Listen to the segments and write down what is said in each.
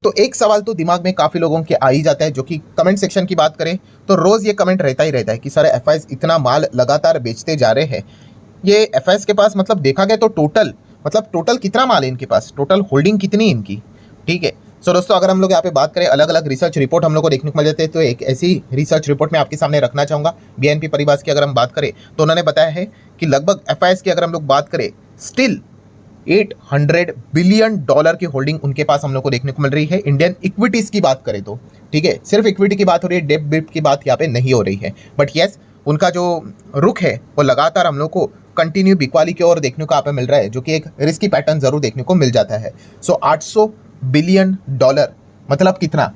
तो एक सवाल तो दिमाग में काफी लोगों के आ ही जाता है, जो कि कमेंट सेक्शन की बात करें तो रोज ये कमेंट रहता ही रहता है कि सर एफआईएस इतना माल लगातार बेचते जा रहे हैं, ये एफआईएस के पास मतलब देखा गया तो टोटल कितना माल है इनके पास, टोटल होल्डिंग कितनी है इनकी। ठीक है, सो दोस्तों अगर हम लोग यहाँ पे बात करें अलग अलग रिसर्च रिपोर्ट हम लोग को देखने को मिल जाते हैं, तो एक ऐसी रिसर्च रिपोर्ट मैं आपके सामने रखना चाहूंगा। बीएनपी परिवार की अगर हम बात करें तो उन्होंने बताया है कि लगभग एफआईएस की अगर हम लोग बात करें स्टिल $800 बिलियन की होल्डिंग उनके पास हम लोग को देखने को मिल रही है। इंडियन इक्विटीज की बात करें तो ठीक है, सिर्फ इक्विटी की बात हो रही है, डेब्ट बिप्ट की बात यहाँ पे नहीं हो रही है। बट यस, उनका जो रुख है वो लगातार हम लोग को कंटिन्यू बिकवाली की ओर देखने को यहाँ पे मिल रहा है, जो कि एक रिस्की पैटर्न जरूर देखने को मिल जाता है। सो $800 बिलियन मतलब कितना,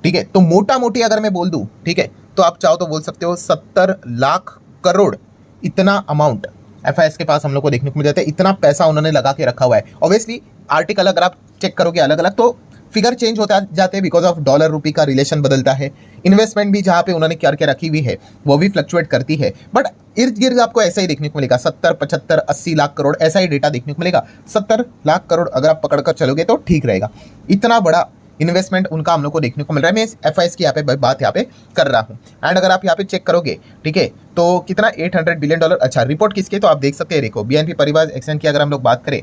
ठीक है, तो मोटा मोटी अगर मैं बोल दूं, ठीक है, तो आप चाहो तो बोल सकते हो 70 लाख करोड़ इतना अमाउंट एफआईएस के पास हम लोग को देखने को मिल जाता है। इतना पैसा उन्होंने लगा के रखा हुआ है। ऑब्वियसली आर्टिकल अगर आप चेक करोगे अलग अलग तो फिगर चेंज होता जाते हैं, बिकॉज ऑफ डॉलर रूपी का रिलेशन बदलता है। इन्वेस्टमेंट भी जहाँ पे उन्होंने करके रखी हुई है वो भी फ्लक्चुएट करती है, बट इर्द गिर्द आपको ऐसा ही देखने को मिलेगा, 70, 75, 80 लाख करोड़ ऐसा ही डेटा देखने को मिलेगा। 70 लाख करोड़ अगर आप पकड़कर चलोगे तो ठीक रहेगा। इतना बड़ा इन्वेस्टमेंट उनका हम लोग को देखने को मिल रहा है। मैं एफआईएस की यहाँ पे बात यहाँ पे कर रहा हूँ। एंड अगर आप यहाँ पे चेक करोगे, ठीक है, तो कितना $800 बिलियन। अच्छा, रिपोर्ट किसके, तो आप देख सकते हैं, देखो बीएनपी परिवार एक्सचेंज की अगर हम लोग बात करें,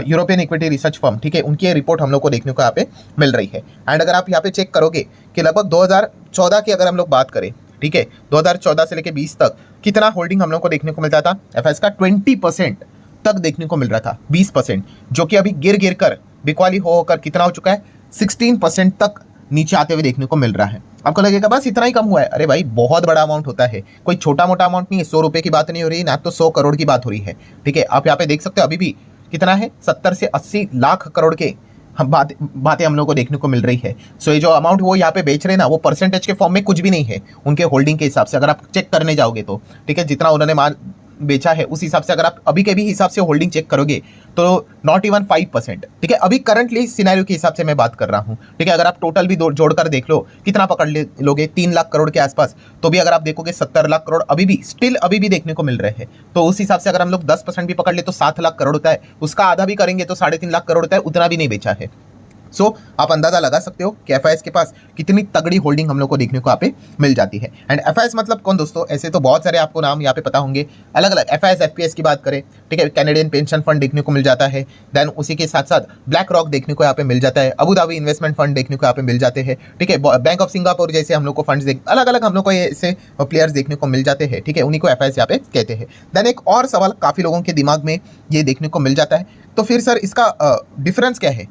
यूरोपियन इक्विटी रिसर्च फर्म, ठीक है, उनकी ये रिपोर्ट हम लोग को देखने को यहाँ पे मिल रही है। एंड अगर आप यहाँ पे चेक करोगे कि लगभग 2014 की अगर हम लोग बात करें, ठीक है, 2014 से लेकर 20 तक कितना होल्डिंग हम लोग को देखने को मिलता था एफआईएस का, 20% तक देखने को मिल रहा था, 20%, जो कि अभी गिर कर बिकवाली होकर कितना हो चुका है, 16% तक नीचे आते हुए देखने को मिल रहा है। आपको लगेगा बस इतना ही कम हुआ है, अरे भाई बहुत बड़ा अमाउंट होता है, कोई छोटा मोटा अमाउंट नहीं है। 100 रुपए की बात नहीं हो रही, ना तो 100 करोड़ की बात हो रही है। ठीक है, आप यहाँ पे देख सकते हो अभी भी कितना है, 70 से 80 लाख करोड़ के हम बातें हम लोग को देखने को मिल रही है। सो ये जो अमाउंट वो यहाँ पे बेच रहे हैं ना, वो परसेंटेज के फॉर्म में कुछ भी नहीं है उनके होल्डिंग के हिसाब से, अगर आप चेक करने जाओगे तो। ठीक है, जितना उन्होंने माल बेचा है उस हिसाब से अगर आप अभी के भी हिसाब से होल्डिंग चेक करोगे तो नॉट इवन 5%। ठीक है, अभी करंटली सिनेरियो के हिसाब से मैं बात कर रहा हूं। ठीक है, अगर आप टोटल भी जोड़कर देख लो कितना पकड़ लोगे, 3 लाख करोड़ के आसपास, तो भी अगर आप देखोगे 70 लाख करोड़ अभी भी देखने को मिल रहे हैं। तो उस हिसाब से अगर हम लोग 10% भी पकड़ ले तो 7 लाख करोड़ होता है, उसका आधा भी करेंगे तो 3.5 लाख करोड़ होता है, उतना भी नहीं बेचा है। सो आप अंदाजा लगा सकते हो कि एफआईएस के पास कितनी तगड़ी होल्डिंग हम लोग को देखने को यहाँ पे मिल जाती है। एंड एफआईएस मतलब कौन दोस्तों, ऐसे तो बहुत सारे आपको नाम यहाँ पे पता होंगे अलग अलग। एफआईएस एफपीएस की बात करें, ठीक है, कैनेडियन पेंशन फंड देखने को मिल जाता है, देन उसी के साथ साथ ब्लैक रॉक देखने को यहाँ पे मिल जाता है, अबू धाबी इन्वेस्टमेंट फंड देखने को यहाँ पे मिल जाते हैं। ठीक है, बैंक ऑफ सिंगापुर जैसे हम लोग को फंड अलग अलग हम लोग को ऐसे प्लेयर्स देखने को मिल जाते हैं। ठीक है, उन्हीं को एफआईएस यहाँ पे कहते हैं। देन एक और सवाल काफी लोगों के दिमाग में ये देखने को मिल जाता है, तो फिर सर इसका डिफरेंस क्या है,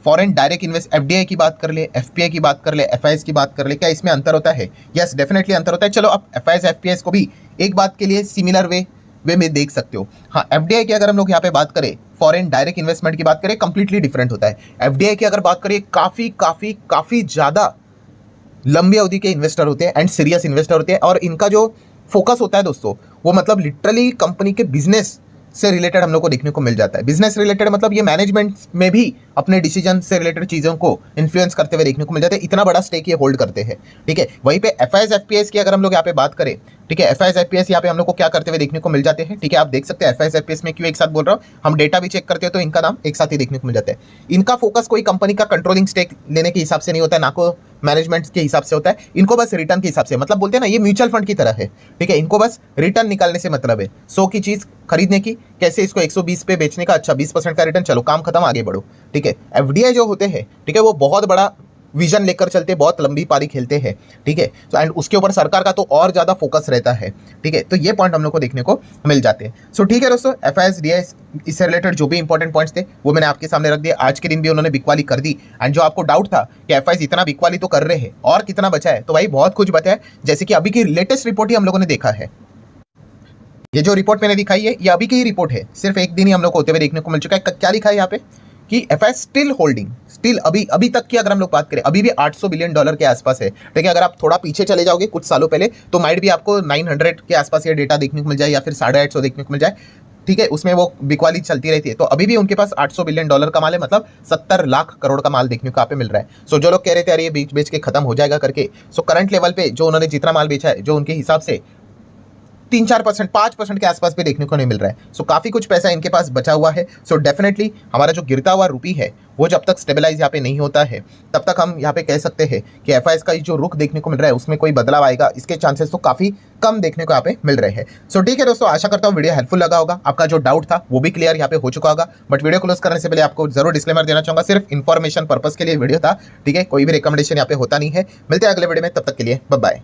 फॉरेन डायरेक्ट इन्वेस्ट, एफडीआई की बात कर ले, एफपीआई की बात कर ले, एफआईएस की बात कर ले, क्या इसमें अंतर होता है? यस, डेफिनेटली अंतर होता है। चलो आप एफआईएस एफपीआईएस को भी एक बात के लिए सिमिलर वे में देख सकते हो। हाँ, एफडीआई की अगर हम लोग यहाँ पे बात करें, फॉरेन डायरेक्ट इन्वेस्टमेंट की बात करें, कंप्लीटली डिफरेंट होता है। एफडीआई की अगर बात करें, काफी ज्यादा लंबी अवधि के इन्वेस्टर होते हैं एंड सीरियस इन्वेस्टर होते हैं, और इनका जो फोकस होता है दोस्तों, वो मतलब लिटरली कंपनी के बिजनेस से रिलेटेड हम लोग को देखने को मिल जाता है। बिजनेस रिलेटेड मतलब ये मैनेजमेंट में भी अपने डिसीजन से रिलेटेड चीजों को इन्फ्लुएंस करते हुए देखने को मिल जाते हैं। इतना बड़ा स्टेक ये होल्ड करते हैं। ठीक है, वहीं पे एफआईएस एफपीएस की अगर हम लोग यहाँ पे बात करें, ठीक है, एफआईएस एफपीएस यहाँ पे हम लोग को क्या करते हुए देखने को मिल जाते हैं। ठीक है, आप देख सकते हैं एफआईएस एफपीएस में क्यों एक साथ बोल रहा हूँ, हम डेटा भी चेक करते हैं तो इनका नाम एक साथ ही देखने को मिल जाता है। इनका फोकस कोई कंपनी का कंट्रोलिंग स्टेक लेने के हिसाब से नहीं होता है, ना को मैनेजमेंट के हिसाब से होता है, इनको बस रिटर्न के हिसाब से, मतलब बोलते हैं ना ये म्यूचुअल फंड की तरह है। ठीक है, इनको बस रिटर्न निकालने से मतलब है, 100 की चीज खरीदने की, कैसे इसको 120 पे बेचने का, अच्छा 20% का रिटर्न, चलो काम खत्म, आगे बढ़ो। ठीक है, एफडीआई जो होते हैं, ठीक है, वो बहुत बड़ा विजन लेकर चलते, बहुत लंबी पारी खेलते हैं। ठीक है, तो एंड उसके ऊपर सरकार का तो और ज्यादा फोकस रहता है। ठीक है, तो ये पॉइंट हम लोग को देखने को मिल जाते हैं। सो ठीक है दोस्तों, एफआईएस डीआईएस इससे रिलेटेड जो भी इंपॉर्टेंट पॉइंट्स थे वो मैंने आपके सामने रख दिए। आज के दिन भी उन्होंने बिकवाली कर दी, एंड जो आपको डाउट था कि एफआईएस इतना बिकवाली तो कर रहे हैं और कितना बचा है, तो भाई बहुत कुछ बचा है। जैसे कि अभी की लेटेस्ट रिपोर्ट ही हम लोगों ने देखा है, ये जो रिपोर्ट मैंने दिखाई है ये अभी की ही रिपोर्ट है, सिर्फ एक दिन ही हम लोग को होते हुए देखने को मिल चुका है। क्या लिखा है यहाँ पे कि एफआईएस स्टिल होल्डिंग, स्टिल अभी तक की अगर हम लोग बात करें, अभी भी $800 बिलियन के आसपास है। ठीक है, अगर आप थोड़ा पीछे चले जाओगे कुछ सालों पहले तो माइट भी आपको 900 के आसपास ये डेटा देखने को मिल जाए, या फिर 850 देखने को मिल जाए। ठीक है, उसमें वो बिकवाली चलती रहती है। तो अभी भी उनके पास $800 बिलियन का माल है, मतलब 70 लाख करोड़ का माल देखने को यहाँ पे मिल रहा है। सो जो लोग कह रहे थे यार ये बेच के खत्म हो जाएगा करके, सो करंट लेवल पे जो उन्होंने जितना माल बेचा है, जो उनके हिसाब से 3-4%, 5% के आसपास भी देखने को नहीं मिल रहा है। सो काफ़ी कुछ पैसा इनके पास बचा हुआ है। सो डेफिनेटली हमारा जो गिरता हुआ रुपी है वो जब तक स्टेबलाइज यहाँ पे नहीं होता है तब तक हम यहाँ पे कह सकते हैं कि एफआईएस का जो रुख देखने को मिल रहा है उसमें कोई बदलाव आएगा, इसके चांसेस तो काफ़ी कम देखने को यहाँ पे मिल रहे हैं। सो ठीक है दोस्तों, आशा करता हूँ वीडियो हेल्पफुल लगा होगा, आपका जो डाउट था वो भी क्लियर यहाँ पे हो चुका होगा। बट वीडियो क्लोज करने से पहले आपको जरूर डिस्क्लेमर देना चाहूंगा, सिर्फ इन्फॉर्मेशन पर्पज के लिए वीडियो था, ठीक है, कोई भी रिकमेंडेशन यहाँ पे होता नहीं है। मिलते हैं अगले वीडियो में, तब तक के लिए बाय बाय।